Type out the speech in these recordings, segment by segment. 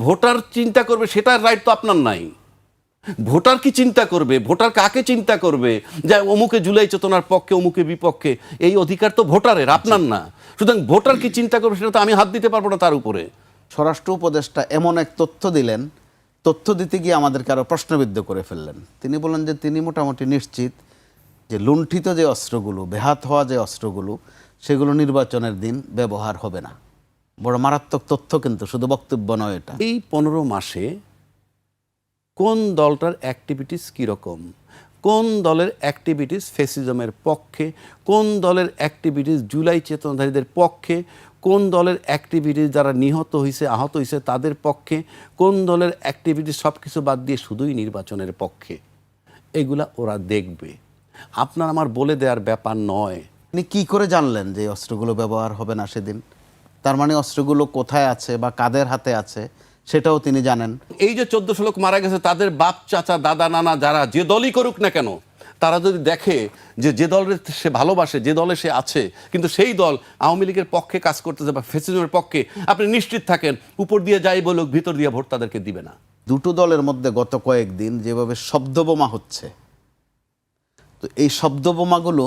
Voter চিন্তা করবে সেটার রাইট তো আপনার নাই। ভোটার কি চিন্তা করবে, ভোটার কাকে চিন্তা করবে, যে অমুকে জুলাই চেতনার পক্ষে অমুকে বিপক্ষে, এই অধিকার তো ভোটারের, আপনার না। সুতরাং ভোটার কি চিন্তা করবে সেটা তো আমি হাত দিতে পারবো না তার উপরে। স্বরাষ্ট্র উপদেষ্টা এমন এক তথ্য দিলেন, তথ্য দিতে গিয়ে আমাদেরকে আরো প্রশ্নবিদ্ধ করে ফেললেন। তিনি বলেন যে তিনি মোটামুটি নিশ্চিত যে লুণ্ঠিত যে অস্ত্রগুলো, বেহাত হওয়া যে অস্ত্রগুলো, সেগুলো নির্বাচনের দিন ব্যবহার হবে না। বড় মারাত্মক তথ্য, কিন্তু শুধু বক্তব্য নয় এটা। এই 15 মাসে কোন দলটার অ্যাক্টিভিটিস কীরকম, কোন দলের অ্যাক্টিভিটিস ফ্যাসিজমের পক্ষে, কোন দলের অ্যাক্টিভিটিস জুলাই চেতনাধারীদের পক্ষে, কোন দলের অ্যাক্টিভিটিস যারা নিহত হয়েছে আহত হয়েছে তাদের পক্ষে, কোন দলের অ্যাক্টিভিটিস সব কিছু বাদ দিয়ে শুধুই নির্বাচনের পক্ষে, এগুলা ওরা দেখবে। আপনার আমার বলে দেওয়ার ব্যাপার নয়। তিনি কি করে জানলেন যে অস্ত্রগুলো ব্যবহার হবে না সেদিন? তার মানে অস্ত্রগুলো কোথায় আছে বা কাদের হাতে আছে সেটাও তিনি জানেন। এই যে 1400 লোক মারা গেছে, তাদের বাপ চাচা দাদা নানা যারা যে দলই করুক না কেন, তারা যদি দেখে যে যে দলের সে ভালোবাসে, যে দলে সে আছে, কিন্তু সেই দল আওয়ামী লীগের পক্ষে কাজ করতেছে বা ফ্যাসিজমের পক্ষে, আপনি নিশ্চিত থাকেন উপর দিয়ে যাই বলুক ভিতর দিয়ে ভোট তাদেরকে দিবে না। দুটো দলের মধ্যে গত কয়েকদিন যেভাবে শব্দবোমা হচ্ছে, তো এই শব্দবোমাগুলো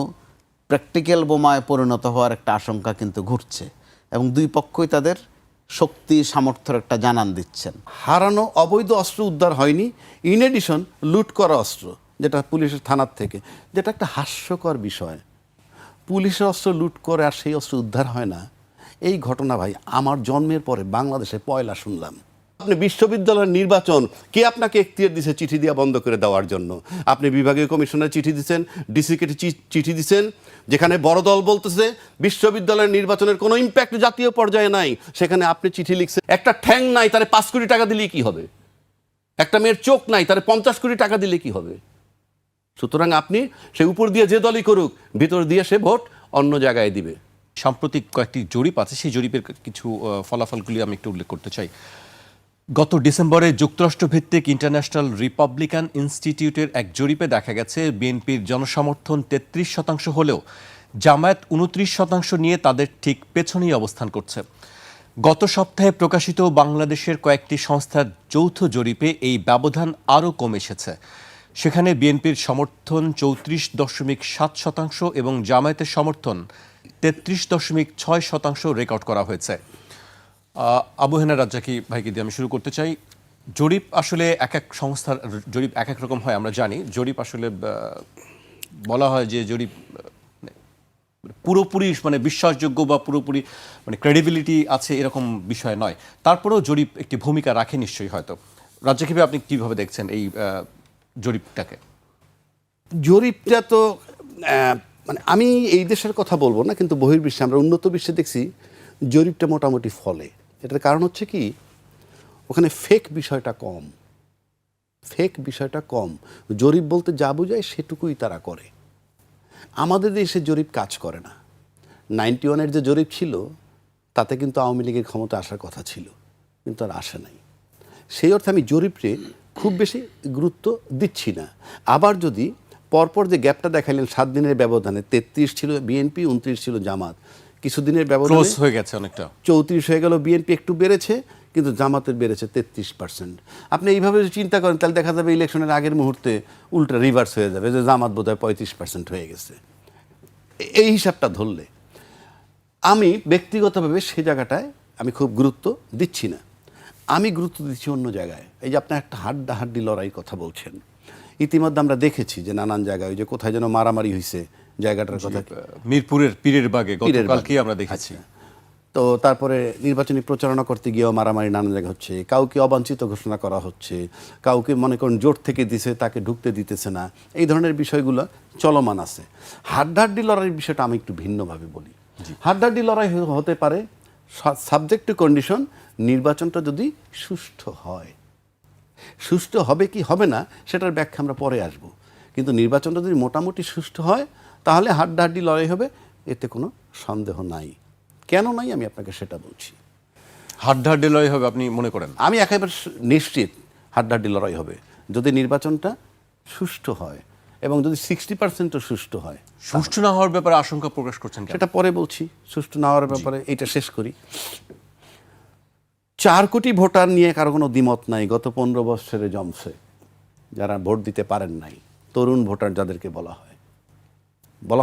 প্র্যাকটিক্যাল বোমায় পরিণত হওয়ার একটা আশঙ্কা কিন্তু ঘুরছে, এবং দুই পক্ষই তাদের শক্তি সামর্থ্যের একটা জানান দিচ্ছেন। হারানো অবৈধ অস্ত্র উদ্ধার হয়নি, ইন এডিশন লুট করা অস্ত্র, যেটা পুলিশের থানার থেকে, যেটা একটা হাস্যকর বিষয়। পুলিশের অস্ত্র লুট করে আর সেই অস্ত্র উদ্ধার হয় না, এই ঘটনা ভাই আমার জন্মের পরে বাংলাদেশে পয়লা শুনলাম। আপনি বিশ্ববিদ্যালয়ের নির্বাচন কে আপনাকে এখতিয়ার দিছে চিঠি দিয়া বন্ধ করে দেওয়ার জন্য? আপনি বিভাগীয় কমিশনের চিঠি দিচ্ছেন, ডিসিকে চিঠি দিচ্ছেন, যেখানে বড় দল বলতেছে বিশ্ববিদ্যালয়ের নির্বাচনের কোনো ইম্প্যাক্ট জাতীয় পর্যায়ে নাই, সেখানে আপনি চিঠি লিখছেন। একটা ঠ্যাং নাই তারে 5 কোটি টাকা দিলেই কি হবে? একটা মেয়ের চোখ নাই তারে 50 কোটি টাকা দিলে কি হবে? সুতরাং আপনি সে উপর দিয়ে যে দলই করুক, ভিতর দিয়ে সে ভোট অন্য জায়গায় দিবে। সাম্প্রতিক কয়েকটি জরিপ আছে, সেই জরিপের কিছু ফলাফলগুলি আমি একটু উল্লেখ করতে চাই। গত ডিসেম্বরে যুক্তরাষ্ট্রভিত্তিক ইন্টারন্যাশনাল রিপাবলিকান ইনস্টিটিউটের এক জরিপে দেখা গেছে বিএনপির জনসমর্থন 33% হলেও জামায়াত 29% নিয়ে তাদের ঠিক পেছনেই অবস্থান করছে। গত সপ্তাহে প্রকাশিত বাংলাদেশের কয়েকটি সংস্থার যৌথ জরিপে এই ব্যবধান আরও কমে এসেছে। সেখানে বিএনপির সমর্থন 34.7% এবং জামায়াতের সমর্থন 33.6% রেকর্ড করা হয়েছে। আবু হেনা রাজ্জাকি ভাইকে দিয়ে আমি শুরু করতে চাই। জরিপ আসলে এক এক সংস্থার জরিপ এক এক রকম হয়, আমরা জানি। জরিপ আসলে বলা হয় যে জরিপ পুরোপুরি মানে বিশ্বাসযোগ্য বা পুরোপুরি মানে ক্রেডিবিলিটি আছে এরকম বিষয় নয়, তারপরেও জরিপ একটি ভূমিকা রাখে নিশ্চয়ই। হয়তো রাজ্জাকি ভাই আপনি কীভাবে দেখছেন এই জরিপটাকে? জরিপটা তো মানে আমি এই দেশের কথা বলবো না, কিন্তু বহির্বিশ্বে আমরা উন্নত বিশ্বে দেখছি জরিপটা মোটামুটি ফলে। এটার কারণ হচ্ছে কি, ওখানে ফেক বিষয়টা কম। ফেক বিষয়টা কম, জরিপ বলতে যা বোঝায় সেটুকুই তারা করে। আমাদের দেশে জরিপ কাজ করে না। 91-এর যে জরিপ ছিল তাতে কিন্তু আওয়ামী লীগের ক্ষমতা আসার কথা ছিল, কিন্তু আর আসে নাই। সেই অর্থে আমি জরিপে খুব বেশি গুরুত্ব দিচ্ছি না। আবার যদি পরপর যে গ্যাপটা দেখাইলেন 7 দিনের ব্যবধানে 33 ছিল বিএনপি, 29 ছিল জামাত, কিছুদিনের ব্যবধানে হয়ে গেছে অনেকটা 34 হয়ে গেল। বিএনপি একটু বেড়েছে, কিন্তু জামাতের বেড়েছে 33%। আপনি এইভাবে যদি চিন্তা করেন তাহলে দেখা যাবে ইলেকশনের আগের মুহূর্তে উল্টা রিভার্স হয়ে যাবে, যে জামাত বোধহয় 35% হয়ে গেছে। এই হিসাবটা ধরলে আমি ব্যক্তিগতভাবে সে জায়গাটায় আমি খুব গুরুত্ব দিচ্ছি না। আমি গুরুত্ব দিচ্ছি অন্য জায়গায়। এই যে আপনার একটা হাড্ডাহাড্ডি লড়াইয়ের কথা বলছেন, ইতিমধ্যে আমরা দেখেছি যে নানান জায়গায় ওই যে কোথায় যেন মারামারি হয়েছে জায়গাটার কথা, মিরপুরের পীরের বাগে গতকালকেই আমরা দেখেছি। তো তারপরে নির্বাচনী প্রচারণা করতে গিয়েও মারামারি নানা জায়গায় হচ্ছে, কাউকে অবাঞ্ছিত ঘোষণা করা হচ্ছে, কাউকে মনে করেন জোট থেকে দিছে তাকে ঢুকতে দিতেছে না, এই ধরনের বিষয়গুলো চলমান আছে। হাড্ডাহাড্ডি লড়াইয়ের বিষয়টা আমি একটু ভিন্নভাবে বলি। হাড্ডাহাড্ডি লড়াই হতে পারে সাবজেক্ট টু কন্ডিশন, নির্বাচনটা যদি সুষ্ঠু হয়। সুষ্ঠু হবে কি হবে না সেটার ব্যাখ্যা আমরা পরে আসব, কিন্তু নির্বাচনটা যদি মোটামুটি সুষ্ঠু হয় তাহলে হাড্ডাহাড্ডি লড়াই হবে, এতে কোনো সন্দেহ নাই। কেন নাই আমি আপনাকে সেটা বলছি। হাড্ডাহাড্ডি লড়াই হবে আপনি মনে করেন? আমি একেবারে নিশ্চিত হাড্ডাহাড্ডি লড়াই হবে যদি নির্বাচনটা সুষ্ঠু হয়, এবং যদি 60%ও সুষ্ঠু হয়। সুষ্ঠু না হওয়ার ব্যাপারে আশঙ্কা প্রকাশ করছেন, সেটা পরে বলছি। সুষ্ঠু না হওয়ার ব্যাপারে এইটা শেষ করি। 4 কোটি ভোটার নিয়ে কারো কোনো দ্বিমত নাই, গত 15 বছরে জমছে যারা ভোট দিতে পারেন নাই, তরুণ ভোটার যাদেরকে বলা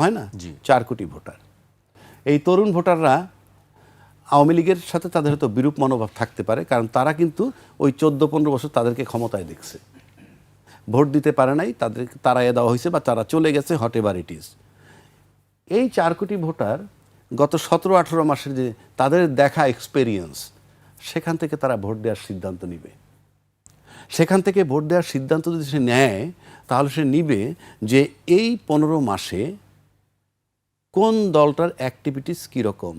হয় না, জি। 4 কোটি ভোটার। এই তরুণ ভোটাররা আওয়ামী লীগের সাথে তাদের হয়তো বিরূপ মনোভাব থাকতে পারে, কারণ তারা কিন্তু ওই 14-15 বছর তাদেরকে ক্ষমতায় দেখছে, ভোট দিতে পারে নাই, তাদেরকে তাড়াইয়ে দেওয়া হয়েছে বা তারা চলে গেছে, হট এভার ইট ইজ। এই 4 কোটি ভোটার গত 17-18 মাসের যে তাদের দেখা এক্সপেরিয়েন্স, সেখান থেকে তারা ভোট দেওয়ার সিদ্ধান্ত নিবে। সেখান থেকে ভোট দেওয়ার সিদ্ধান্ত যদি সে নেয়, তাহলে সে নিবে যে এই 15 মাসে কোন দলটার অ্যাক্টিভিটিস কীরকম,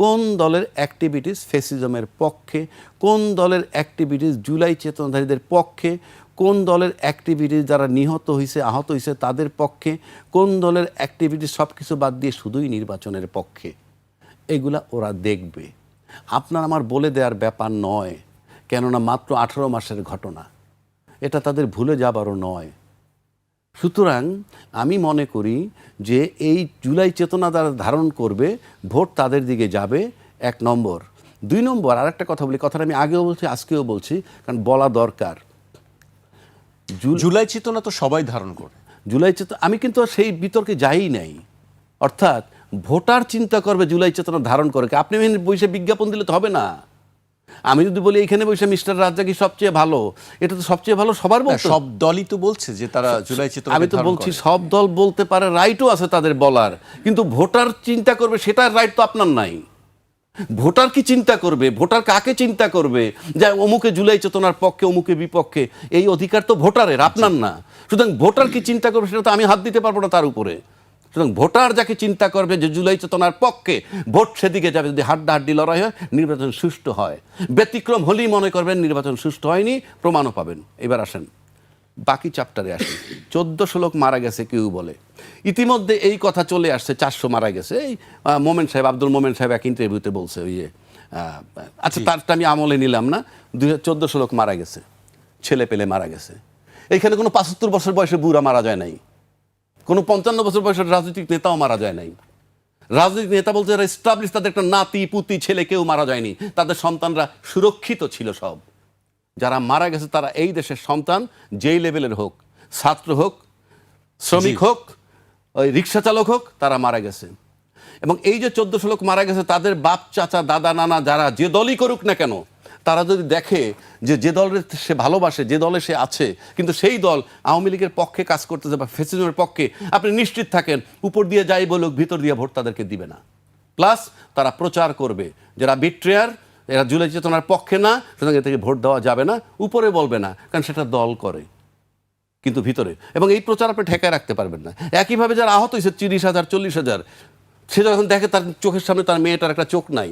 কোন দলের অ্যাক্টিভিটিস ফ্যাসিজমের পক্ষে, কোন দলের অ্যাক্টিভিটিস জুলাই চেতনাধারীদের পক্ষে, কোন দলের অ্যাক্টিভিটিস যারা নিহত হয়েছে আহত হয়েছে তাদের পক্ষে, কোন দলের অ্যাক্টিভিটিস সব কিছু বাদ দিয়ে শুধুই নির্বাচনের পক্ষে। এগুলা ওরা দেখবে, আপনার আমার বলে দেওয়ার ব্যাপার নয়, কেননা মাত্র 18 মাসের ঘটনা, এটা তাদের ভুলে যাবারও নয়। সুতরাং আমি মনে করি যে এই জুলাই চেতনা যারা ধারণ করবে, ভোট তাদের দিকে যাবে, 1 নম্বর। 2 নম্বর, আর একটা কথা বলি, কথাটা আমি আগেও বলছি আজকেও বলছি, কারণ বলা দরকার। জুলাই চেতনা তো সবাই ধারণ করে। জুলাই চেতনা, আমি কিন্তু আর সেই বিতর্কে যাই নাই। অর্থাৎ ভোটার চিন্তা করবে জুলাই চেতনা ধারণ করে, আপনি বসে বিজ্ঞাপন দিলে তো হবে না। আমি যদি বলি এখানে বসে মিস্টার রাজ্জাকি সবচেয়ে ভালো, এটা তো সবচেয়ে ভালো সবার বলতে, সব দলই তো বলছে যে তারা জুলাই চেতনা। আমি তো বলছি সব দল বলতে পারে, রাইটও আছে তাদের বলার, কিন্তু ভোটার চিন্তা করবে সেটার রাইট তো আপনার নাই। ভোটার কি চিন্তা করবে, ভোটার কাকে চিন্তা করবে, যে অমুকে জুলাই চেতনার পক্ষে অমুকে বিপক্ষে, এই অধিকার তো ভোটারের, আপনার না। সুতরাং ভোটার কি চিন্তা করবে সেটা তো আমি হাত দিতে পারবো না তার উপরে। সুতরাং ভোটার যাকে চিন্তা করবে যে জুলাই চেতনার পক্ষে, ভোট সেদিকে যাবে। যদি হাড্ডাহাড্ডি লড়াই হয়, নির্বাচন সুষ্ঠু হয়। ব্যতিক্রম হলেই মনে করবেন নির্বাচন সুষ্ঠু হয়নি, প্রমাণও পাবেন। এবার আসেন বাকি চ্যাপ্টারে আসেন। 1400 লোক মারা গেছে কেউ বলে, ইতিমধ্যে এই কথা চলে আসছে 400 মারা গেছে। এই মোমেন সাহেব, আব্দুল মোমেন সাহেব এক ইন্টারভিউতে বলছে, ওই যে আচ্ছা তারটা আমি আমলে নিলাম না, 1400 লোক মারা গেছে, ছেলে পেলে মারা গেছে। এইখানে কোনো 75 বছর বয়সে বুড়া মারা যায় নাই, কোনো 55 বছর বয়সের রাজনৈতিক নেতাও মারা যায় নাই। রাজনৈতিক নেতা বলতে যারা এস্টাবলিশ, তাদের একটা নাতি পুতি ছেলে কেউ মারা যায়নি, তাদের সন্তানরা সুরক্ষিত ছিল সব। যারা মারা গেছে তারা এই দেশের সন্তান, যেই লেভেলের হোক, ছাত্র হোক, শ্রমিক হোক, ওই রিক্সা চালক হোক, তারা মারা গেছে। এবং এই যে 1400 লোক মারা গেছে, তাদের বাপ চাচা দাদা নানা যারা যে দলই করুক না কেন, তারা যদি দেখে যে যে দলের সে ভালোবাসে, যে দলে সে আছে, কিন্তু সেই দল আওয়ামী লীগের পক্ষে কাজ করতেছে বা ফ্যাসিজমের পক্ষে, আপনি নিশ্চিত থাকেন উপর দিয়ে যাই বলুক, ভিতর দিয়ে ভোট তাদেরকে দিবে না। প্লাস তারা প্রচার করবে যারা বিট্রেয়ার, এরা জুলাই চেতনার পক্ষে না, সুতরাং এ থেকে ভোট দেওয়া যাবে না, উপরে বলবে না, কারণ সেটা দল করে, কিন্তু ভিতরে। এবং এই প্রচার আপনি ঠেকায় রাখতে পারবেন না। একইভাবে যারা আহত হয়েছে 30,000 40,000, সে যখন দেখে তার চোখের সামনে তার মেয়েটার একটা চোখ নাই,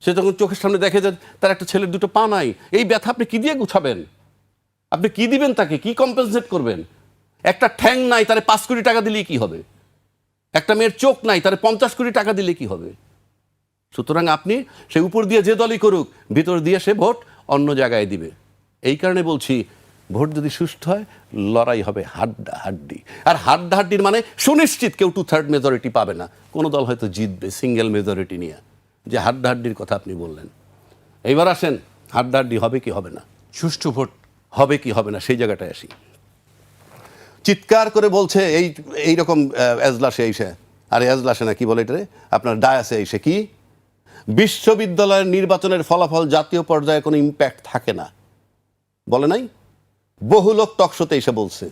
সে যখন চোখের সামনে দেখে যে তার একটা ছেলের 2টো পা নাই, এই ব্যথা আপনি কি দিয়ে গুছাবেন? আপনি কি দিবেন তাকে, কি কম্পেনসেট করবেন? একটা ঠ্যাং নাই, তারে 5 কোটি টাকা দিলেই কি হবে? একটা মেয়ের চোখ নাই, তারে 50 কোটি টাকা দিলে কি হবে? সুতরাং আপনি সে উপর দিয়ে যে দলই করুক, ভিতর দিয়ে সে ভোট অন্য জায়গায় দিবে। এই কারণে বলছি, ভোট যদি সুষ্ঠু হয়, লড়াই হবে হাড্ডাহাড্ডি। আর হাড্ডাহাড্ডির মানে সুনিশ্চিত কেউ 2/3 মেজরিটি পাবে না, কোনো দল হয়তো জিতবে সিঙ্গেল মেজরিটি নিয়ে। যে হাড্ডাহাড্ডির কথা আপনি বললেন, এইবার আসেন হাড্ডাহাড্ডি হবে কি হবে না, সুষ্ঠু ভোট হবে কি হবে না, সেই জায়গাটায় আসি। চিৎকার করে বলছে এইরকম এজলাসে এসে, আরে এজলাসে না, কি বলে এটা, আপনার ডায়াসে এসে, কি বিশ্ববিদ্যালয়ের নির্বাচনের ফলাফল জাতীয় পর্যায়ে কোনো ইম্প্যাক্ট থাকে না, বলে নাই? বহু লোক টকশোতে এসে বলছে,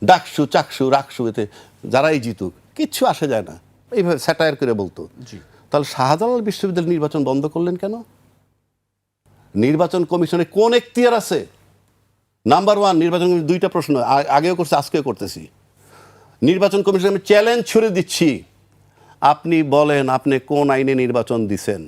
ডাকসু চাকসু রাকসু, এতে যারাই জিতুক কিচ্ছু আসে যায় না, এইভাবে স্যাটায়ার করে বলতো। তাহলে শাহজালাল বিশ্ববিদ্যালয় নির্বাচন বন্ধ করলেন কেন? নির্বাচন কমিশনে কোন এখতিয়ার আছে? নাম্বার 1, নির্বাচন কমিশন 2টা প্রশ্ন আগেও করছে, আজকেও করতেছি। নির্বাচন কমিশন আমি চ্যালেঞ্জ ছুড়ে দিচ্ছি, আপনি বলেন আপনি কোন আইনে নির্বাচন দিছেন?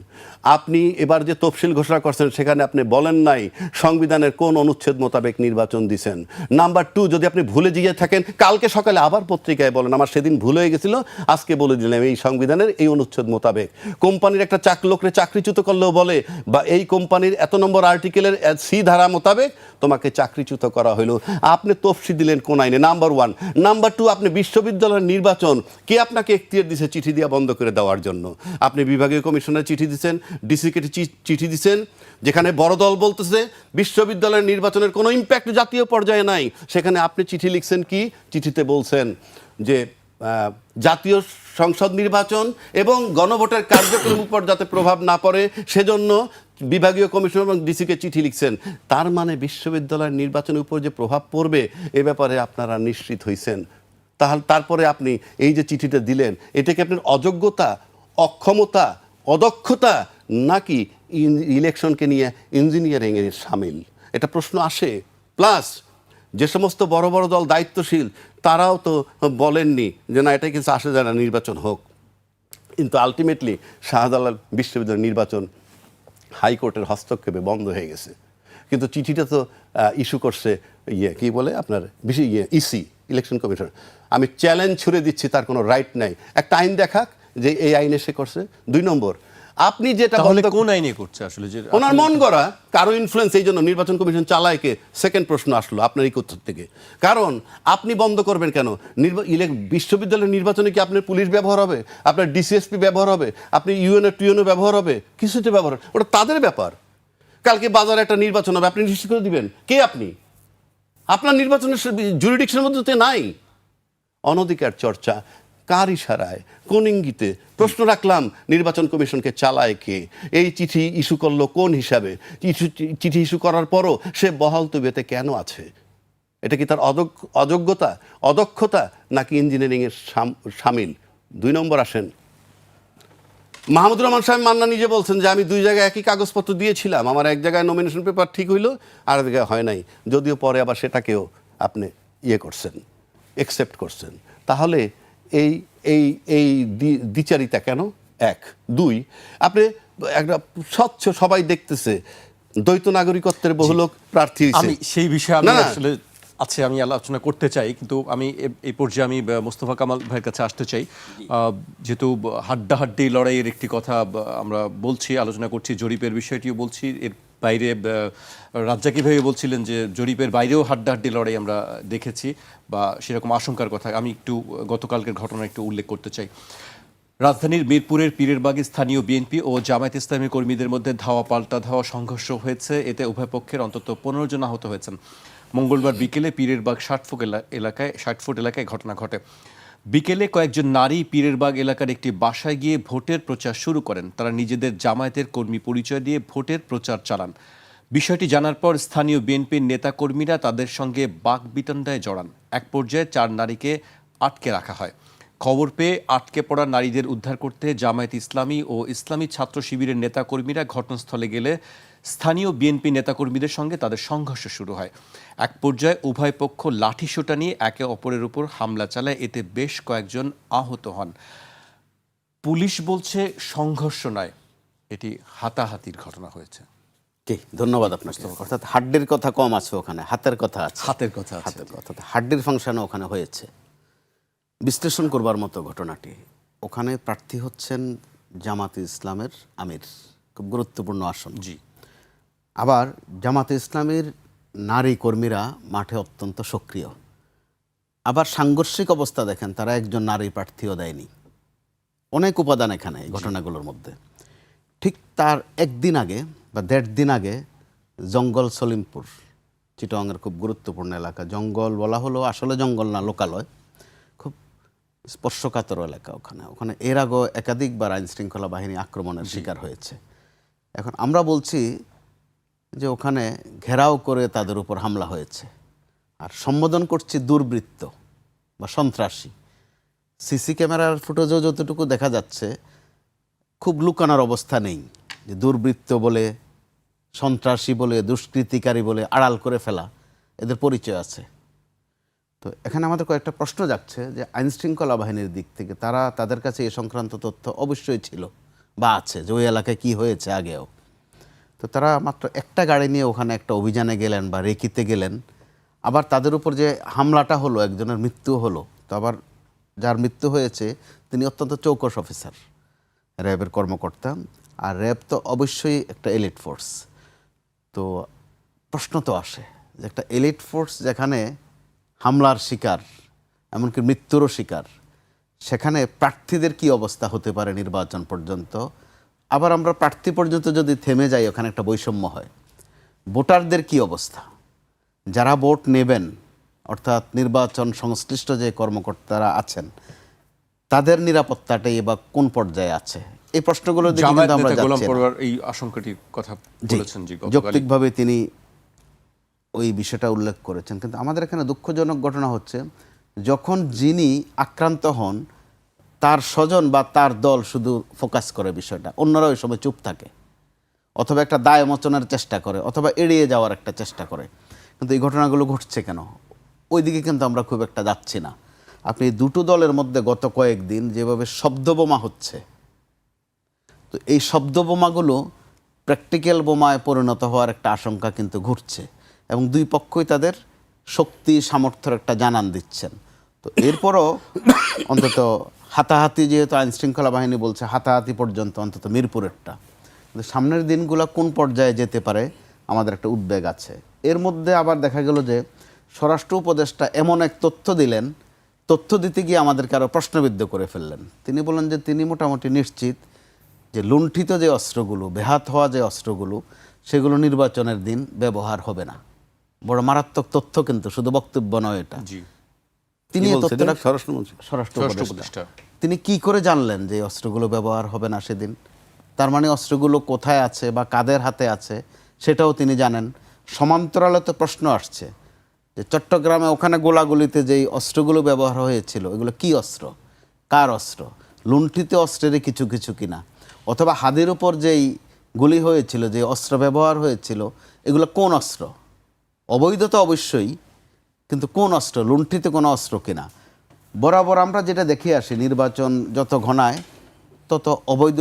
আপনি এবার যে তফসিল ঘোষণা করছেন সেখানে আপনি বলেন নাই সংবিধানের কোন অনুচ্ছেদ মোতাবেক নির্বাচন দিছেন। নাম্বার 2, যদি আপনি ভুলে গিয়ে থাকেন, কালকে সকালে আবার পত্রিকায় বলেন আমার সেদিন ভুল হয়ে গেছিল, আজকে বলে দিলাম এই সংবিধানের এই অনুচ্ছেদ মোতাবেক। কোম্পানির একটা লোকরে চাকরিচ্যুত করলেও বলে, বা এই কোম্পানির এত নম্বর আর্টিকেলের সি ধারা মোতাবেক তোমাকে চাকরিচ্যুত করা হলো, আপনি তফসিল দিলেন কোন আইনে? নাম্বার 1। নাম্বার 2, আপনি বিশ্ববিদ্যালয়ের নির্বাচন কে আপনাকে এখতিয়ার দিয়েছে চিঠি দিয়ে মিডিয়া বন্ধ করে দেওয়ার জন্য। আপনি বিভাগীয় কমিশনার চিঠি দিচ্ছেন, ডিসিকে চিঠি দিচ্ছেন, যেখানে বড় দল বলতেছে বিশ্ববিদ্যালয়ের নির্বাচনের কোনো ইম্প্যাক্ট জাতীয় পর্যায়ে নাই। সেখানে আপনি চিঠি লিখছেন কি? চিঠিতে বলছেন যে জাতীয় সংসদ নির্বাচন এবং গণভোটের কার্যক্রমের উপর যাতে প্রভাব না পড়ে সেজন্য বিভাগীয় কমিশন এবং ডিসিকে চিঠি লিখছেন। তার মানে বিশ্ববিদ্যালয়ের নির্বাচনের উপর যে প্রভাব পড়বে এ ব্যাপারে আপনারা নিশ্চিত হইছেন। তারপরে আপনি এই যে চিঠিটা দিলেন, এটা কি আপনার অযোগ্যতা, অক্ষমতা, অদক্ষতা, নাকি ইলেকশনকে নিয়ে ইঞ্জিনিয়ারিংয়ের সামিল? এটা প্রশ্ন আসে। প্লাস যে সমস্ত বড় বড় দল দায়িত্বশীল তারাও তো বলেননি যে না, এটা কিছু আসে যায় না, নির্বাচন হোক। কিন্তু আলটিমেটলি শাহজালাল বিশ্ববিদ্যালয়ের নির্বাচন হাইকোর্টের হস্তক্ষেপে বন্ধ হয়ে গেছে। কিন্তু চিঠিটা তো ইস্যু করছে কি বলে আপনার ইসি, ইলেকশন কমিশন। আমি চ্যালেঞ্জ ছুড়ে দিচ্ছি, তার কোনো রাইট নাই। একটা আইন দেখাক যে এই আইনে সে করছে। 2 নম্বর, আপনি যেটা তাহলে কোন আইনে করছে আসলে? যে ওনার মন গড়া কারো ইনফ্লুয়েন্স, এই জন্য নির্বাচন কমিশন চালায় কে? সেকেন্ড প্রশ্ন আসলো আপনার এই উত্তর থেকে। কারণ আপনি বন্ধ করবেন কেন? বিশ্ববিদ্যালয়ের নির্বাচনে কি আপনার পুলিশ ব্যবহার হবে, আপনার ডিসিএসপি ব্যবহার হবে, আপনি ইউএনও টিউএনও ব্যবহার হবে? কিছুতে ব্যবহার, ওটা তাদের ব্যাপার। কালকে বাজারে একটা নির্বাচন হবে, আপনি নিশ্চিত করে দিবেন? কে আপনি? আপনার নির্বাচনের জুরিডিকশনের মধ্যে নাই। অনধিকার চর্চা কার ইশারায়, কোন ইঙ্গিতে? প্রশ্ন রাখলাম, নির্বাচন কমিশনকে চালায় কে? এই চিঠি ইস্যু করলো কোন হিসাবে? চিঠি ইস্যু করার পরও সে বহাল তবিয়তে কেন আছে? এটা কি তার অযোগ্যতা, অদক্ষতা, নাকি ইঞ্জিনিয়ারিংয়ের সামিল? 2 নম্বর আসেন, মাহমুদুর রহমান সাহেব মান্না নিজে বলছেন যে আমি 2 জায়গায় একই কাগজপত্র দিয়েছিলাম, আমার এক জায়গায় নমিনেশন পেপার ঠিক হইলো, আর এক জায়গায় হয় নাই। যদিও পরে আবার সেটাকেও আপনি করছেন, একসেপ্ট করছেন। তাহলে এই এই এই দ্বিচারিতা কেন? 1। 2, আপনি একটা স্বচ্ছ, সবাই দেখতেছে দ্বৈত নাগরিকত্বের বহু লোক প্রার্থী হয়েছে। আমি সেই বিষয়ে আমি আসলে আমি আলোচনা করতে চাই, কিন্তু আমি এই পর্যায়ে আমি মোস্তফা কামাল ভাইয়ের কাছে আসতে চাই। যেহেতু হাড্ডাহাড্ডি লড়াইয়ের একটি কথা আমরা বলছি, আলোচনা করছি, জরিপের বিষয়টিও বলছি, এর বাইরে রাজ্জাকি ভাই বলছিলেন যে জরিপের বাইরেও হাড্ডাহাড্ডি লড়াই আমরা দেখেছি বা সেরকম আশঙ্কার কথা। আমি একটু গতকালকের ঘটনা একটু উল্লেখ করতে চাই। রাজধানীর মিরপুরের পীরেরবাগে স্থানীয় বিএনপি ও জামায়াত ইসলামী কর্মীদের মধ্যে ধাওয়া পাল্টা ধাওয়া সংঘর্ষ হয়েছে। এতে উভয় পক্ষের অন্তত 15 জন আহত হয়েছেন। মঙ্গলবার বিকেলে পীরেরবাগ 60 ফুট এলাকায় ঘটনা ঘটে। বিকেলে কয়েকজন নারী পীরেরবাগ এলাকার একটি বাসায় গিয়ে ভোটের প্রচার শুরু করেন। তারা নিজেদের জামায়াতের কর্মী পরিচয় দিয়ে ভোটের প্রচার চালান। বিষয়টি জানার পর স্থানীয় বিএনপির নেতাকর্মীরা তাদের সঙ্গে বাকবিতণ্ডায় জড়ান। এক পর্যায়ে 4 নারীকে আটকে রাখা হয়। খবর পেয়ে আটকে পড়া নারীদের উদ্ধার করতে জামায়াত ইসলামী ও ইসলামী ছাত্র শিবিরের নেতাকর্মীরা ঘটনাস্থলে গেলে স্থানীয় বিএনপি নেতাকর্মীদের সঙ্গে তাদের সংঘর্ষ শুরু হয়। এক পর্যায়ে উভয় পক্ষ লাঠিসোঁটা নিয়ে একে অপরের উপর হামলা চালায়। এতে বেশ কয়েকজন আহত হন। পুলিশ বলছে সংঘর্ষ নয়, এটি হাতাহাতির ঘটনা হয়েছে। ধন্যবাদ আপনাকে। অর্থাৎ হাড্ডির কথা কম আছে ওখানে, হাতের কথা আছে। হাতের কথা, হাড্ডির ফাংশনও ওখানে হয়েছে। বিশ্লেষণ করবার মতো ঘটনাটি। ওখানে প্রার্থী হচ্ছেন জামাতে ইসলামের আমির, খুব গুরুত্বপূর্ণ আসন। জি। আবার জামাতে ইসলামের নারী কর্মীরা মাঠে অত্যন্ত সক্রিয়। আবার সাংঘর্ষিক অবস্থা দেখেন, তারা একজন নারী প্রার্থীও দেয়নি। অনেক উপাদান এখানে এই ঘটনাগুলোর মধ্যে। ঠিক তার 1 দিন আগে বা 1.5 দিন আগে জঙ্গল সলিমপুর, চিটাগাংয়ের খুব গুরুত্বপূর্ণ এলাকা। জঙ্গল বলা হলো, আসলে জঙ্গল না, লোকালয়, খুব স্পর্শকাতর এলাকা। ওখানে এর আগেও একাধিকবার আইন শৃঙ্খলা বাহিনী আক্রমণের শিকার হয়েছে। এখন আমরা বলছি যে ওখানে ঘেরাও করে তাদের উপর হামলা হয়েছে, আর সম্বোধন করছি দুর্বৃত্ত বা সন্ত্রাসী। সিসি ক্যামেরার ফুটেজও যতটুকু দেখা যাচ্ছে, খুব লুকানোর অবস্থা নেই যে দুর্বৃত্ত বলে, সন্ত্রাসী বলে, দুষ্কৃতিকারী বলে আড়াল করে ফেলা, এদের পরিচয় আছে। তো এখানে আমাদের কয়েকটা প্রশ্ন যাচ্ছে যে আইন শৃঙ্খলা বাহিনীর দিক থেকে তাদের কাছে এ সংক্রান্ত তথ্য অবশ্যই ছিল বা আছে যে ওই এলাকায় কী হয়েছে আগেও। তো তারা মাত্র একটা গাড়ি নিয়ে ওখানে একটা অভিযানে গেলেন বা রেকিতে গেলেন। আবার তাদের উপর যে হামলাটা হলো, একজনের মৃত্যু হলো। তো আবার যার মৃত্যু হয়েছে তিনি অত্যন্ত চৌকস অফিসার, র্যাবের কর্মকর্তা। আর র্যাব তো অবশ্যই একটা এলিট ফোর্স। তো প্রশ্ন তো আসে যে একটা এলিট ফোর্স যেখানে হামলার শিকার, এমনকি মৃত্যুরও শিকার, সেখানে প্রার্থীদের কি অবস্থা হতে পারে নির্বাচন পর্যন্ত। আবার আমরা প্রার্থী পর্যন্ত যদি থেমে যাই, ওখানে একটা বৈষম্য হয়। ভোটারদের কি অবস্থা, যারা ভোট নেবেন, অর্থাৎ নির্বাচন সংশ্লিষ্ট যে কর্মকর্তারা আছেন, তাদের নিরাপত্তাটাই বা কোন পর্যায়ে আছে, এই প্রশ্নগুলো দিকে জামায়াত কিন্তু আমরা নেতা গোলাম যাচ্ছি না। পরোয়ার এই আশঙ্কাটির কথা বলেছেন জি গতকালই। যৌক্তিকভাবে তিনি ওই বিষয়টা উল্লেখ করেছেন। কিন্তু আমাদের এখানে দুঃখজনক ঘটনা হচ্ছে, যখন যিনি আক্রান্ত হন তার স্বজন বা তার দল শুধু ফোকাস করে বিষয়টা, অন্যরা ওই সময় চুপ থাকে, অথবা একটা দায় মোচনের চেষ্টা করে, অথবা এড়িয়ে যাওয়ার একটা চেষ্টা করে। কিন্তু এই ঘটনাগুলো ঘটছে কেন? ওইদিকে কিন্তু আমরা খুব একটা যাচ্ছি না। আপনি দুটো দলের মধ্যে গত কয়েকদিন যেভাবে শব্দবোমা হচ্ছে, তো এই শব্দবোমাগুলো প্র্যাকটিক্যাল বোমায় পরিণত হওয়ার একটা আশঙ্কা কিন্তু ঘটছে, এবং দুই পক্ষই তাদের শক্তি সামর্থ্যের একটা জানান দিচ্ছেন। তো এরপরও অন্তত হাতাহাতি, যেহেতু আইনশৃঙ্খলা বাহিনী বলছে হাতাহাতি পর্যন্ত, অন্তত মিরপুরেরটা, কিন্তু সামনের দিনগুলো কোন পর্যায়ে যেতে পারে আমাদের একটা উদ্বেগ আছে। এর মধ্যে আবার দেখা গেল যে স্বরাষ্ট্র উপদেষ্টা এমন এক তথ্য দিলেন, তথ্য দিতে গিয়ে আমাদেরকে আরও প্রশ্নবিদ্ধ করে ফেললেন। তিনি বলেন যে তিনি মোটামুটি নিশ্চিত যে লুণ্ঠিত যে অস্ত্রগুলো, বেহাত হওয়া যে অস্ত্রগুলো, সেগুলো নির্বাচনের দিন ব্যবহার হবে না। বড় মারাত্মক তথ্য, কিন্তু শুধু বক্তব্য নয় এটা। জি, তিনি কি এই বলছে তথ্যটা তিনি? স্বরাষ্ট্রমন্ত্রী? স্বরাষ্ট্র স্বরাষ্ট্র উপদেষ্টা, উপদেষ্টা। তিনি কি করে জানলেন যে এই অস্ত্রগুলো ব্যবহার হবে না সেদিন? তার মানে অস্ত্রগুলো কোথায় আছে বা কাদের হাতে আছে সেটাও তিনি জানেন। সমান্তরালে তো প্রশ্ন আসছে যে চট্টগ্রামে ওখানে গোলাগুলিতে যেই অস্ত্রগুলো ব্যবহার হয়েছিল, এগুলো কি অস্ত্র, কার অস্ত্র, লুণ্ঠিত অস্ত্রেরই কিছু কিছু কিনা, অথবা হাদির উপর যেই গুলি হয়েছিল, যে অস্ত্র ব্যবহার হয়েছিল, এগুলো কোন অস্ত্র? অবৈধ তো অবশ্যই, কিন্তু কোন অস্ত্র, লুণ্ঠিত কোনো অস্ত্র কিনা। বরাবর আমরা যেটা দেখে আসি, নির্বাচন যত ঘনায় তত অবৈধ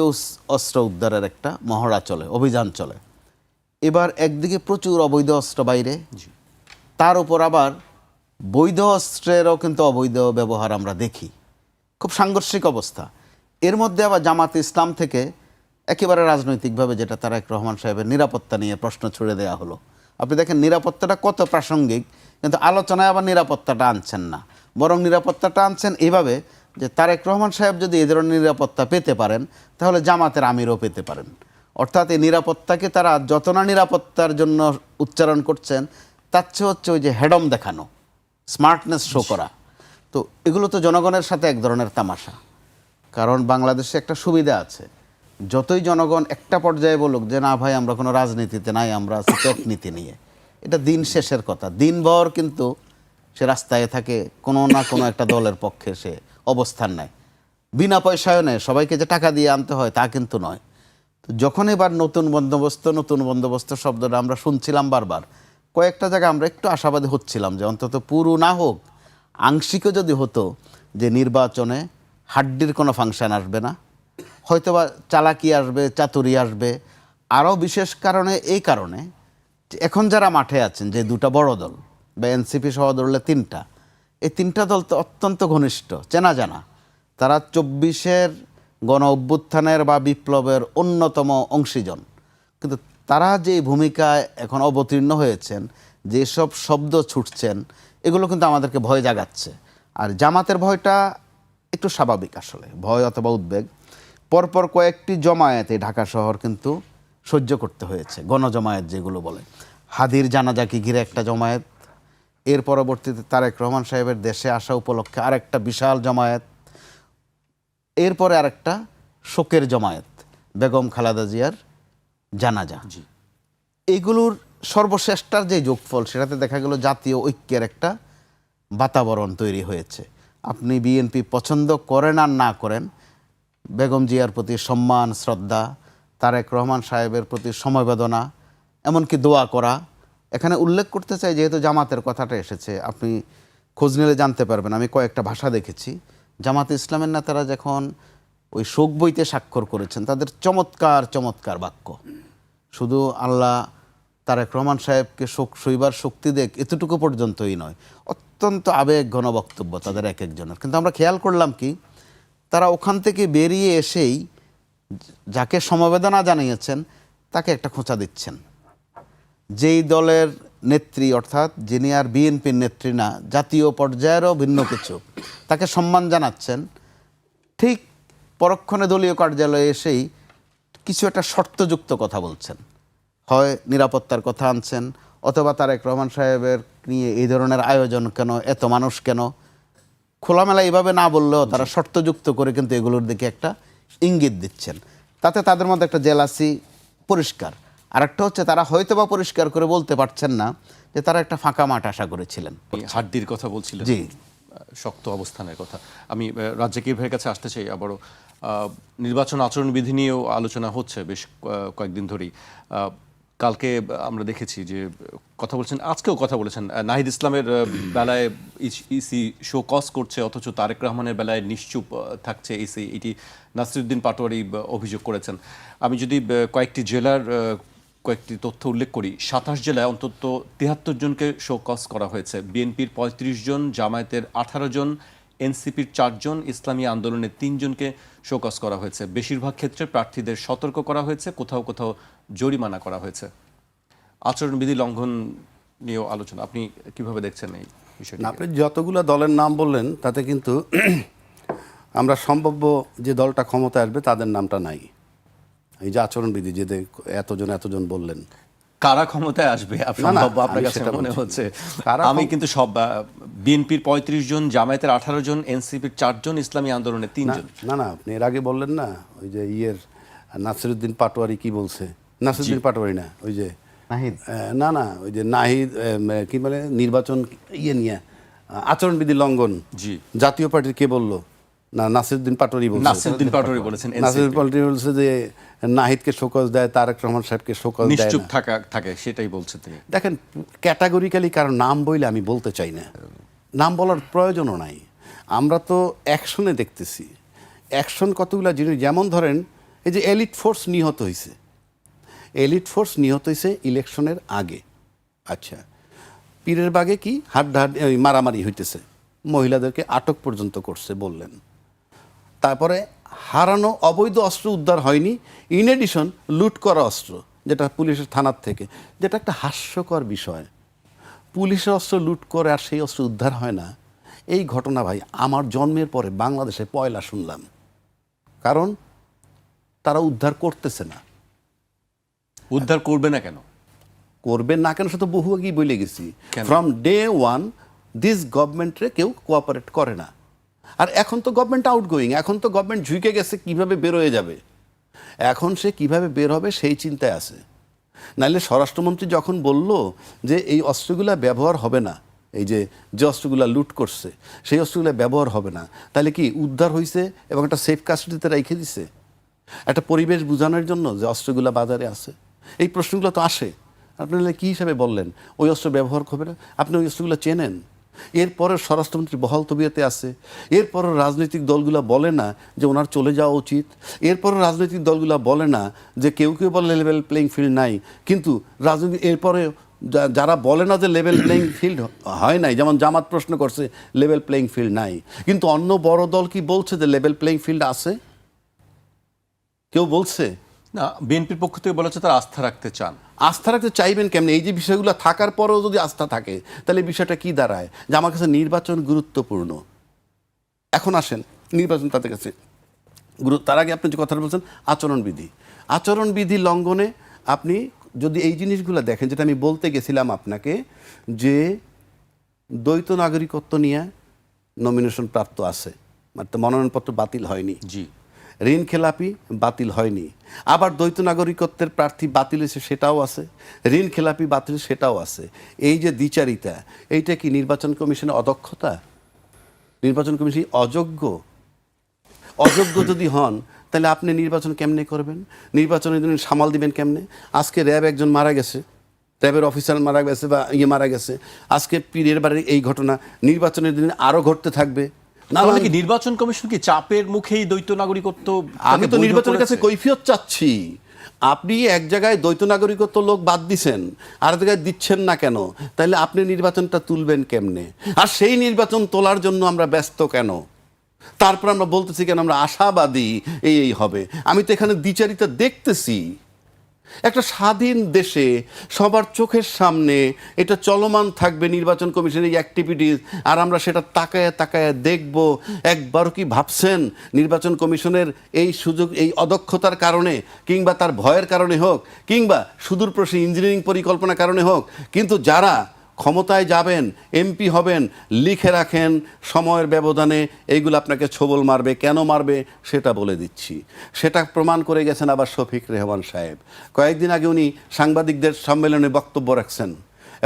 অস্ত্র উদ্ধারের একটা মহড়া চলে, অভিযান চলে। এবার একদিকে প্রচুর অবৈধ অস্ত্র বাইরে, তার উপর আবার বৈধ অস্ত্রেরও কিন্তু অবৈধ ব্যবহার আমরা দেখি। খুব সাংঘর্ষিক অবস্থা। এর মধ্যে আবার জামাতে ইসলাম থেকে একেবারে রাজনৈতিকভাবে, যেটা তারেক রহমান সাহেবের নিরাপত্তা নিয়ে প্রশ্ন ছুড়ে দেওয়া হলো। আপনি দেখেন নিরাপত্তাটা কত প্রাসঙ্গিক, কিন্তু আলোচনায় আবার নিরাপত্তাটা আনছেন না, বরং নিরাপত্তাটা আনছেন এইভাবে যে তারেক রহমান সাহেব যদি এই ধরনের নিরাপত্তা পেতে পারেন, তাহলে জামাতের আমিরও পেতে পারেন। অর্থাৎ এই নিরাপত্তাকে তারা যত না নিরাপত্তার জন্য উচ্চারণ করছেন, তার চেয়ে হচ্ছে ওই যে হেডম দেখানো, স্মার্টনেস শো করা। তো এগুলো তো জনগণের সাথে এক ধরনের তামাশা। কারণ বাংলাদেশে একটা সুবিধা আছে, যতই জনগণ একটা পর্যায়ে বলুক যে না ভাই আমরা কোনো রাজনীতিতে নাই, আমরা আছি নীতি নিয়ে, এটা দিন শেষের কথা। দিনভর কিন্তু সে রাস্তায় থাকে, কোনো না কোনো একটা দলের পক্ষে সে অবস্থান নেয়, বিনা পয়সায় নেয়। সবাইকে যে টাকা দিয়ে আনতে হয় তা কিন্তু নয়। তো যখন এবার নতুন বন্দোবস্ত শব্দটা আমরা শুনছিলাম বারবার, কয়েকটা জায়গায় আমরা একটু আশাবাদী হচ্ছিলাম যে অন্তত পুরো না হোক, আংশিকও যদি হতো, যে নির্বাচনে হাড্ডির কোনো ফাংশন আসবে না, হয়তোবা চালাকি আসবে, চাতুরি আসবে। আরও বিশেষ কারণে, এই কারণে যে এখন যারা মাঠে আছেন, যে দুটা বড় দল বা এনসিপি সহ ধরলে তিনটা, এই তিনটা দল তো অত্যন্ত ঘনিষ্ঠ, চেনা জানা। তারা 24-এর গণ অভ্যুত্থানের বা বিপ্লবের অন্যতম অংশীজন। কিন্তু তারা যে ভূমিকায় এখন অবতীর্ণ হয়েছেন, যেসব শব্দ ছুটছেন, এগুলো কিন্তু আমাদেরকে ভয় জাগাচ্ছে। আর জামাতের ভয়টা একটু স্বাভাবিক আসলে, ভয় অথবা উদ্বেগ। পরপর কয়েকটি জমায়েতে ঢাকা শহর কিন্তু সহ্য করতে হয়েছে, গণজমায়েত যেগুলো বলে। হাদির জানাজাকে ঘিরে একটা জমায়েত, এর পরবর্তীতে তারেক রহমান সাহেবের দেশে আসা উপলক্ষে আরেকটা বিশাল জমায়েত, এরপরে আরেকটা শোকের জমায়েত, বেগম খালেদা জিয়ার জানাজা। এগুলোর সর্বশ্রেষ্ঠটার যে যোগফল, সেটাতে দেখা গেল জাতীয় ঐক্যের একটা বাতাবরণ তৈরি হয়েছে। আপনি বিএনপি পছন্দ করেন আর না করেন, বেগম জিয়ার প্রতি সম্মান, শ্রদ্ধা, তারেক রহমান সাহেবের প্রতি সমবেদনা, এমনকি দোয়া করা। এখানে উল্লেখ করতে চাই, যেহেতু জামাতের কথাটা এসেছে, আপনি খোঁজ নিলে জানতে পারবেন, আমি কয়েকটা ভাষা দেখেছি। জামাতে ইসলামের নেতারা যখন ওই শোক বইতে স্বাক্ষর করেছেন, তাদের চমৎকার চমৎকার বাক্য, শুধু আল্লাহ তারেক রহমান সাহেবকে শোক সইবার শক্তি দেখ, এতটুকু পর্যন্তই নয়, অত্যন্ত আবেগ ঘন বক্তব্য তাদের এক একজনের। কিন্তু আমরা খেয়াল করলাম কি, তারা ওখান থেকে বেরিয়ে এসেই যাকে সমবেদনা জানিয়েছেন তাকে একটা খোঁচা দিচ্ছেন। যেই দলের নেত্রী, অর্থাৎ যিনি আর বিএনপির নেত্রী না, জাতীয় পর্যায়েরও ভিন্ন কিছু, তাকে সম্মান জানাচ্ছেন, ঠিক পরক্ষণে দলীয় কার্যালয়ে এসেই কিছু একটা শর্তযুক্ত কথা বলছেন, হয় নিরাপত্তার কথা আনছেন, অথবা তারেক রহমান সাহেবের নিয়ে এই ধরনের আয়োজন কেন, এত মানুষ কেন, খোলামেলা এইভাবে না বললেও তারা শর্তযুক্ত করে কিন্তু এগুলোর দিকে একটা ইঙ্গিত দিচ্ছেন। তাতে তাদের মধ্যে একটা জেলাসি পরিষ্কার। আরেকটা হচ্ছে তারা হয়তোবা পরিষ্কার করে বলতে পারছেন না যে তারা একটা ফাঁকা মাঠ আশা করেছিলেন। হাড্ডির কথা বলছিলেন, জি। শক্ত অবস্থানের কথা। আমি রাজ্জাকির ভাইয়ের কাছে আসতে চাই আবারও। নির্বাচন আচরণবিধি নিয়েও আলোচনা হচ্ছে বেশ কয়েকদিন ধরেই। কালকে আমরা দেখেছি যে কথা বলছেন, আজকেও কথা বলেছেন, নাহিদ ইসলামের বেলায় ইসি শো কজ করছে, অথচ তারেক রহমানের বেলায় নিশ্চুপ থাকছে ইসি। এটি নাসিরুদ্দিন পাটোয়ারি অভিযোগ করেছেন। আমি যদি কয়েকটি জেলার কয়েকটি তথ্য উল্লেখ করি, 27 জেলায় অন্তত 73 জনকে শো কজ করা হয়েছে। বিএনপির 35 জন, জামায়াতের 18 জন, এনসিপির 4 জন, ইসলামী আন্দোলনের 3 জনকে শো কজ করা হয়েছে। বেশিরভাগ ক্ষেত্রে প্রার্থীদের সতর্ক করা হয়েছে, কোথাও কোথাও জরিমানা করা হয়েছে। আচরণবিধি লঙ্ঘন নিয়েও আলোচনা, আপনি কিভাবে দেখছেন এই বিষয়টি? আপনি যতগুলো দলের নাম বললেন তাতে কিন্তু আমরা সম্ভাব্য যে দলটা ক্ষমতায় আসবে তাদের নামটা নাই। এই যে আচরণবিধি যে এতজন বললেন, কারা ক্ষমতায় আসবে সম্ভাব্য আপনার আমি কাছে সেটা মনে বলছি। হচ্ছে? কারা আমি কিন্তু সব বিএনপির 35 জন, জামায়াতের 18 জন, এনসিপির 4 জন, ইসলামী আন্দোলনের 3 জন। না আপনি এর আগে বললেন না ওই যে নাসিরুদ্দিন পাটোয়ারি কি বলছে, নাসিরুদ্দিন পাটোয়ারি না, ওই যে নাহিদ, না ওই যে নাহিদ কি বলে নির্বাচন নিয়ে আচরণবিধি লঙ্ঘন, জি। জাতীয় পার্টির কে বললো? না, নাসিরুদ্দিন পাটোয়ারি বলছে। নাসিরুদ্দিন পাটোয়ারি বলেছেন নাসিরুদ্দিন পাটোয়ারি বলছে যে নাহিদকে শোকজ দেয়, তারেক রহমান সাহেবকে শোকজ দেয় নিশ্চুপ না। থাকে, সেটাই বলছে তিনি। দেখেন, ক্যাটাগরিক্যালি কারো নাম বইলে আমি বলতে চাই না, নাম বলার প্রয়োজনও নাই। আমরা তো অ্যাকশনে দেখতেছি, অ্যাকশন কতগুলো জিনিস, যেমন ধরেন এই যে এলিট ফোর্স নিহত হয়েছে ইলেকশনের আগে। আচ্ছা, পীরের বাগে কি হাড্ডাহাড্ডি মারামারি হইতেছে, মহিলাদেরকে আটক পর্যন্ত করছে বললেন। তারপরে হারানো অবৈধ অস্ত্র উদ্ধার হয়নি, ইন এডিশন লুট করা অস্ত্র যেটা পুলিশের থানার থেকে, যেটা একটা হাস্যকর বিষয়। পুলিশের অস্ত্র লুট করে আর সেই অস্ত্র উদ্ধার হয় না, এই ঘটনা ভাই আমার জন্মের পরে বাংলাদেশে পয়লা শুনলাম। কারণ তারা উদ্ধার করতেছে না। উদ্ধার করবে না কেন? করবেন না কেন সে তো বহু আগেই বলে গেছি। কেন? ফ্রম ডে ওয়ান দিস গভর্নমেন্টে কেউ কোঅপারেট করে না। আর এখন তো গভর্নমেন্ট আউটগোয়িং, এখন তো গভর্নমেন্ট ঝুঁকে গেছে কিভাবে বের হয়ে যাবে, এখন সে কিভাবে বের হবে সেই চিন্তায় আছে। নাহলে স্বরাষ্ট্রমন্ত্রী যখন বলল যে এই অস্ত্রগুলা ব্যবহার হবে না, এই যে অস্ত্রগুলা লুট করছে সেই অস্ত্রগুলা ব্যবহার হবে না, তাহলে কি উদ্ধার হয়েছে এবং একটা সেফ কাস্টডিতে রেখে দিছে একটা পরিবেশ বোঝানোর জন্য যে অস্ত্রগুলা বাজারে আছে? এই প্রশ্নগুলো তো আসে। আপনি কী হিসাবে বললেন ওই অস্ত্র ব্যবহার হবে না? আপনি ওই অস্ত্রগুলো চেনেন। এরপরে স্বরাষ্ট্রমন্ত্রী বহাল তবিয়তে আছে, এরপরও রাজনৈতিক দলগুলো বলে না যে ওনার চলে যাওয়া উচিত, এরপরও রাজনৈতিক দলগুলো বলে না যে কেউ বলে লেভেল প্লেইং ফিল্ড নাই, কিন্তু রাজনীতি এরপরে যারা বলে না যে লেভেল প্লেইং ফিল্ড হয় নাই, যেমন জামাত প্রশ্ন করছে লেভেল প্লেইং ফিল্ড নাই, কিন্তু অন্য বড় দল কি বলছে যে লেভেল প্লেইং ফিল্ড আছে? কেউ বলছে না। বিএনপির পক্ষ থেকে বলা হচ্ছে তারা আস্থা রাখতে চান। আস্থা রাখতে চাইবেন কেমন? এই যে বিষয়গুলো থাকার পরেও যদি আস্থা থাকে তাহলে বিষয়টা কি দাঁড়ায়? যে আমার কাছে নির্বাচন গুরুত্বপূর্ণ। এখন আসেন নির্বাচন তাদের কাছে তার আগে আপনি যে কথাটা বলছেন আচরণবিধি লঙ্ঘনে আপনি যদি এই জিনিসগুলো দেখেন, যেটা আমি বলতে গেছিলাম আপনাকে, যে দ্বৈত নাগরিকত্ব নিয়ে নমিনেশন প্রাপ্ত আছে, মানে মনোনয়নপত্র বাতিল হয়নি, জি। ঋণ খেলাপি বাতিল হয়নি, আবার দ্বৈত নাগরিকত্বের প্রার্থী বাতিল হয়েছে সেটাও আছে, ঋণ খেলাপি বাতিল সেটাও আছে। এই যে দ্বিচারিতা, এইটা কি নির্বাচন কমিশনের অদক্ষতা? নির্বাচন কমিশন অযোগ্য যদি হন তাহলে আপনি নির্বাচন কেমনে করবেন? নির্বাচনের জন্য সামাল দিবেন কেমনে? আজকে র্যাব একজন মারা গেছে, র্যাবের অফিসার মারা গেছে বা মারা গেছে, আজকে পীরের বাড়ির এই ঘটনা, নির্বাচনের দিন আরও ঘটতে থাকবে। তাহলে কি নির্বাচন কমিশন কি চাপের মুখেই দ্বৈত নাগরিকত্ব? আমি তো নির্বাচনের কাছে কৈফিয়ত চাচ্ছি। আপনি এক জায়গায় দ্বৈত নাগরিকত্ব লোক বাদ দিচ্ছেন, আর জায়গায় দিচ্ছেন না কেন? তাহলে আপনি নির্বাচনটা তুলবেন কেমনে? আর সেই নির্বাচন তোলার জন্য আমরা ব্যস্ত কেন? তারপর আমরা বলতেছি কেন আমরা আশাবাদী এই হবে। আমি তো এখানে দ্বিচারিতা দেখতেছি। একটা স্বাধীন দেশে সবার চোখের সামনে এটা চলমান থাকবে নির্বাচন কমিশনের এই অ্যাক্টিভিটিস, আর আমরা সেটা তাকায় তাকায় দেখব। একবারও কি ভাবছেন নির্বাচন কমিশনের এই সুযোগ, এই অদক্ষতার কারণে কিংবা তার ভয়ের কারণে হোক কিংবা সুদূরপ্রসারী ইঞ্জিনিয়ারিং পরিকল্পনার কারণে হোক, কিন্তু যারা ক্ষমতায় যাবেন, এমপি হবেন, লিখে রাখেন সময়ের ব্যবধানে এইগুলো আপনাকে ছোবল মারবে। কেন মারবে সেটা বলে দিচ্ছি। সেটা প্রমাণ করে গেছেন আবার শফিক রেহমান সাহেব। কয়েকদিন আগে উনি সাংবাদিকদের সম্মেলনে বক্তব্য রাখছেন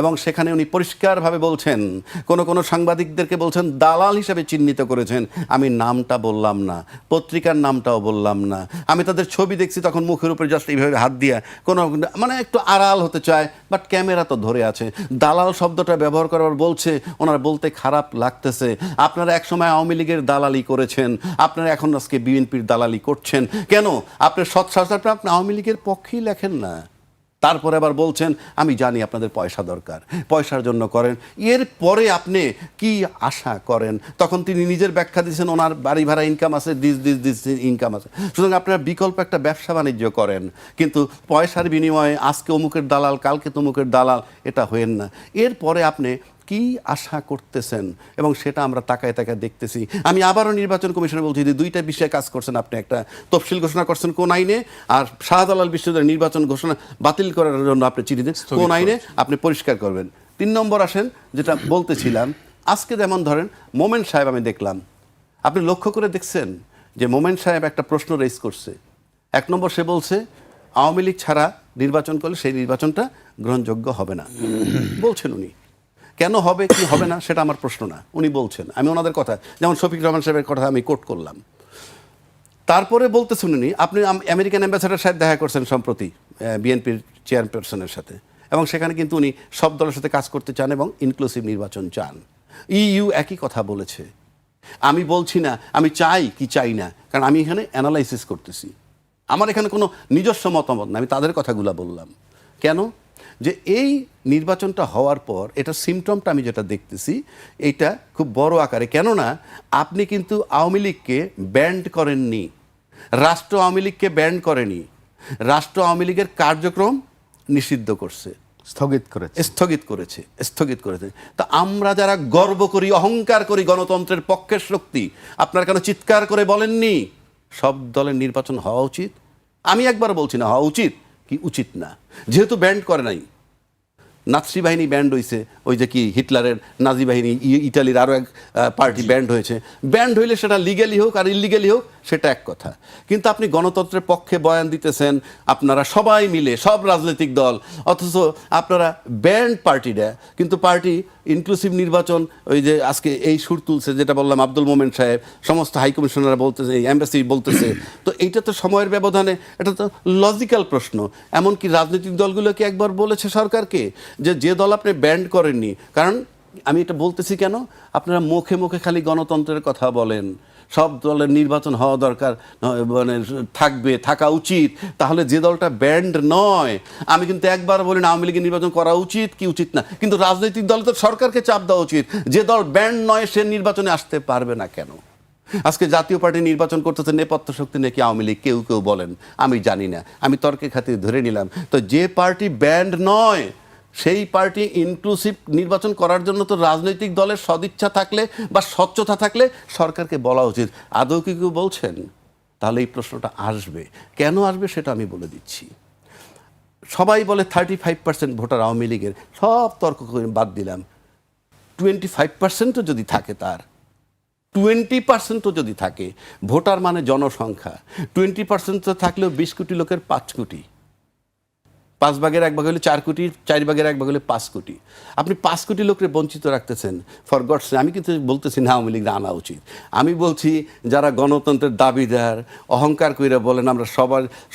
এবং সেখানে উনি পরিষ্কারভাবে বলছেন, কোনো সাংবাদিকদেরকে বলছেন দালাল হিসেবে চিহ্নিত করেছেন। আমি নামটা বললাম না, পত্রিকার নামটাও বললাম না। আমি তাদের ছবি দেখছি তখন মুখের উপরে জাস্ট এইভাবে হাত দিয়ে কোনো মানে একটু আড়াল হতে চায়, বাট ক্যামেরা তো ধরে আছে। দালাল শব্দটা ব্যবহার করার বলছে, ওনারা বলতে খারাপ লাগতেছে। আপনারা একসময় আওয়ামী লীগের দালালি করেছেন, আপনারা এখন আজকে বিএনপির দালালি করছেন কেন? আপনার সৎসাহসটা আপনি আওয়ামী লীগের পক্ষেই লেখেন না। তারপরে আবার বলছেন আমি জানি আপনাদের পয়সা দরকার, পয়সার জন্য করেন। এরপরে আপনি কি আশা করেন? তখন তিনি নিজের ব্যাখ্যা দিয়েছেন ওনার বাড়ি ভাড়া ইনকাম আছে, দিস ইনকাম আছে। সুতরাং আপনারা বিকল্প একটা ব্যবসা বাণিজ্য করেন, কিন্তু পয়সার বিনিময়ে আজকে অমুকের দালাল, কালকে তমুকের দালাল, এটা হয়েন না। এরপরে আপনি কি আশা করতেছেন এবং সেটা আমরা তাকায় তাকায় দেখতেছি। আমি আবারও নির্বাচন কমিশনে বলছি যে দুইটা বিষয়ে কাজ করছেন আপনি। একটা তফসিল ঘোষণা করছেন কোন আইনে, আর শাহজালাল বিশ্ববিদ্যালয়ের নির্বাচন ঘোষণা বাতিল করার জন্য আপনি চিঠি দেন কোন আইনে, আপনি পরিষ্কার করবেন। 3 নম্বর আসেন যেটা বলতেছিলাম, আজকে যেমন ধরেন মোমেন সাহেব, আমি দেখলাম, আপনি লক্ষ্য করে দেখছেন যে মোমেন সাহেব একটা প্রশ্ন রেজ করছে। 1 নম্বর সে বলছে আওয়ামী লীগ ছাড়া নির্বাচন করলে সেই নির্বাচনটা গ্রহণযোগ্য হবে না। বলছেন উনি, কেন হবে কি হবে না সেটা আমার প্রশ্ন না, উনি বলছেন। আমি ওনাদের কথা, যেমন শফিক রহমান সাহেবের কথা আমি কোট করলাম। তারপরে বলতে শুনিনি আপনি আমেরিকান অ্যাম্বাসেডার সাহেব দেখা করছেন সম্প্রতি বিএনপির চেয়ারপারসনের সাথে, এবং সেখানে কিন্তু উনি সব দলের সাথে কাজ করতে চান এবং ইনক্লুসিভ নির্বাচন চান। ইইউ একই কথা বলেছে। আমি বলছি না আমি চাই কি চাই না, কারণ আমি এখানে অ্যানালাইসিস করতেছি। আমার এখানে কোনো নিজস্ব মতামত না, আমি তাদের কথাগুলো বললাম। কেন? যে এই নির্বাচনটা হওয়ার পর এটা সিমটমটা আমি যেটা দেখতেছি এইটা খুব বড় আকারে। কেননা আপনি কিন্তু আওয়ামী লীগকে ব্যান্ড করেননি, রাষ্ট্র আওয়ামী লীগকে ব্যান্ড করেনি, রাষ্ট্র আওয়ামী লীগের কার্যক্রম নিষিদ্ধ করছে, স্থগিত করেছে। তা আমরা যারা গর্ব করি, অহংকার করি গণতন্ত্রের পক্ষের শক্তি, আপনারা কেন চিৎকার করে বলেননি সব দলের নির্বাচন হওয়া উচিত? আমি একবার বলছি না হওয়া উচিত কি উচিত না, যেহেতু ব্যান্ড করে নাই। নাৎসি বাহিনী ব্যান্ড হয়েছে, ওই যে কি হিটলারের নাজি বাহিনী, ইটালির আরও এক পার্টি ব্যান্ড হয়েছে। ব্যান্ড হইলে সেটা লিগ্যালি হোক আর ইলিগ্যালি হোক সেটা এক কথা, কিন্তু আপনি গণতন্ত্রের পক্ষে বয়ান দিতেছেন আপনারা সবাই মিলে, সব রাজনৈতিক দল, অথচ আপনারা ব্যান্ড পার্টিটা, কিন্তু পার্টি ইনক্লুসিভ নির্বাচন ওই যে আজকে এই সুর তুলছে, যেটা বললাম আব্দুল মোমেন সাহেব, সমস্ত হাই কমিশনাররা বলতেছে, এমবাসি বলতেছে। তো এইটা তো সময়ের ব্যবধানে, এটা তো লজিক্যাল প্রশ্ন। এমনকি রাজনৈতিক দলগুলোকে একবার বলেছে সরকারকে যে দল আপনি ব্যান্ড করেননি, কারণ আমি এটা বলতেছি কেন, আপনারা মুখে মুখে খালি গণতন্ত্রের কথা বলেন, সব দলের নির্বাচন হওয়া দরকার, মানে থাকা উচিত, তাহলে যে দলটা ব্যান্ড নয়, আমি কিন্তু একবার বলি না আওয়ামী লীগের নির্বাচন করা উচিত কি উচিত না, কিন্তু রাজনৈতিক দল তো সরকারকে চাপ দেওয়া উচিত, যে দল ব্যান্ড নয় সে নির্বাচনে আসতে পারবে না কেন? আজকে জাতীয় পার্টি নির্বাচন করতেছে নেপথ্য শক্তি নাকি আওয়ামী লীগ, কেউ কেউ বলেন, আমি জানি না, আমি তর্কের খাতিরে ধরে নিলাম। তো যে পার্টি ব্যান্ড নয় সেই পার্টি ইনক্লুসিভ নির্বাচন করার জন্য তো রাজনৈতিক দলের সদিচ্ছা থাকলে বা স্বচ্ছতা থাকলে সরকারকে বলা উচিত। আদৌ কি কেউ বলছেন? তাহলে এই প্রশ্নটা আসবে। কেন আসবে সেটা আমি বলে দিচ্ছি। সবাই বলে 35% ভোটার আওয়ামী লীগের, সব তর্ক করে বাদ দিলাম। 25%ও যদি থাকে, তার 20%ও যদি থাকে, ভোটার মানে জনসংখ্যা, 20% থাকলেও 20 কোটি লোকের 5 কোটি, 5 ভাগের 1 ভাগ হলে 4 কোটি, 4 ভাগের 1 ভাগ হলে 5 কোটি। আপনি 5 কোটি লোককে বঞ্চিত রাখতেছেন। ফর গডস সে, আমি কিন্তু বলতেছি না আওয়ামী লীগ আনা উচিত, আমি বলছি যারা গণতন্ত্রের দাবিদার, অহংকার কইরা বলেন আমরা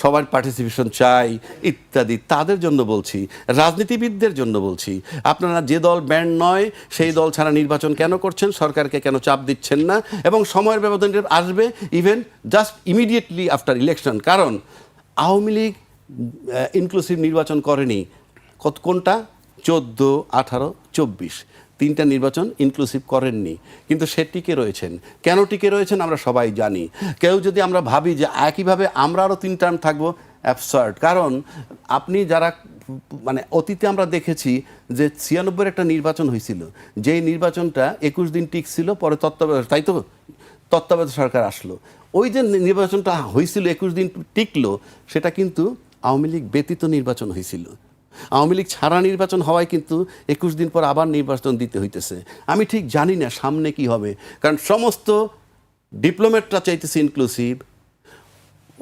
সবার পার্টিসিপেশন চাই ইত্যাদি, তাদের জন্য বলছি, রাজনীতিবিদদের জন্য বলছি, আপনারা যে দল ব্যান্ড নয় সেই দল ছাড়া নির্বাচন কেন করছেন, সরকারকে কেন চাপ দিচ্ছেন না, এবং সময়ের ব্যবধানে আসবে even just immediately after election. কারণ আওয়ামী লীগ ইনক্লুসিভ নির্বাচন করেনি, কোনটা 14, 18, 24, 3টা নির্বাচন ইনক্লুসিভ করেননি, কিন্তু সে টিকে রয়েছেন। কেন টিকে রয়েছেন আমরা সবাই জানি। কেউ যদি আমরা ভাবি যে একইভাবে আমরা আরও 3 টার্ম থাকবো, অ্যাবসার্ড। কারণ আপনি যারা মানে অতীতে আমরা দেখেছি যে 96 একটা নির্বাচন হয়েছিল, যেই নির্বাচনটা 21 দিন টিকছিল, পরে তাই তো তত্ত্বাবধায়ক সরকার আসলো। ওই যে নির্বাচনটা হয়েছিল 21 দিন টিকলো, সেটা কিন্তু আওয়ামী লীগ ব্যতীত নির্বাচন হয়েছিল। আওয়ামী লীগ ছাড়া নির্বাচন হওয়ায় কিন্তু 21 দিন পর আবার নির্বাচন দিতে হইতেছে। আমি ঠিক জানি না সামনে কি হবে, কারণ সমস্ত ডিপ্লোমেটরা চাইতেছে ইনক্লুসিভ।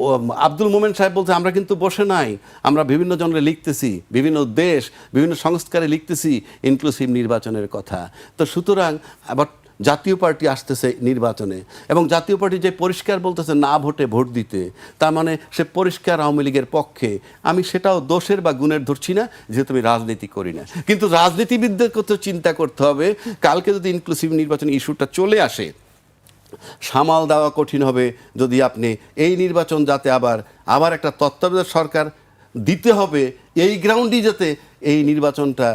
ও আব্দুল মোমেন সাহেব বলছে আমরা কিন্তু বসে নাই, আমরা বিভিন্ন জনরে লিখতেছি, বিভিন্ন দেশ বিভিন্ন সংস্কারে লিখতেছি ইনক্লুসিভ নির্বাচনের কথা। তো সুতরাং আবার জাতীয় পার্টি আসতেছে নির্বাচনে, এবং জাতীয় পার্টি যে পরিষ্কার বলতেছে না ভোটে ভোট দিতে, তার মানে সে পরিষ্কার আওয়ামী লীগের পক্ষে। আমি সেটাও দোষের বা গুণের ধরছি না, যেহেতু আমি রাজনীতি করি না, কিন্তু রাজনীতিবিদদের কথা চিন্তা করতে হবে। কালকে যদি ইনক্লুসিভ নির্বাচন ইস্যুটা চলে আসে, সামাল দেওয়া কঠিন হবে যদি আপনি এই নির্বাচন যাতে আবার একটা তত্ত্বাবধায়ক সরকার দিতে হবে, এই গ্রাউন্ডই যাতে এই নির্বাচনটা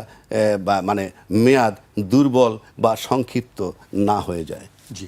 মানে মেয়াদ দুর্বল বা সংক্ষিপ্ত না হয়ে যায়। জি।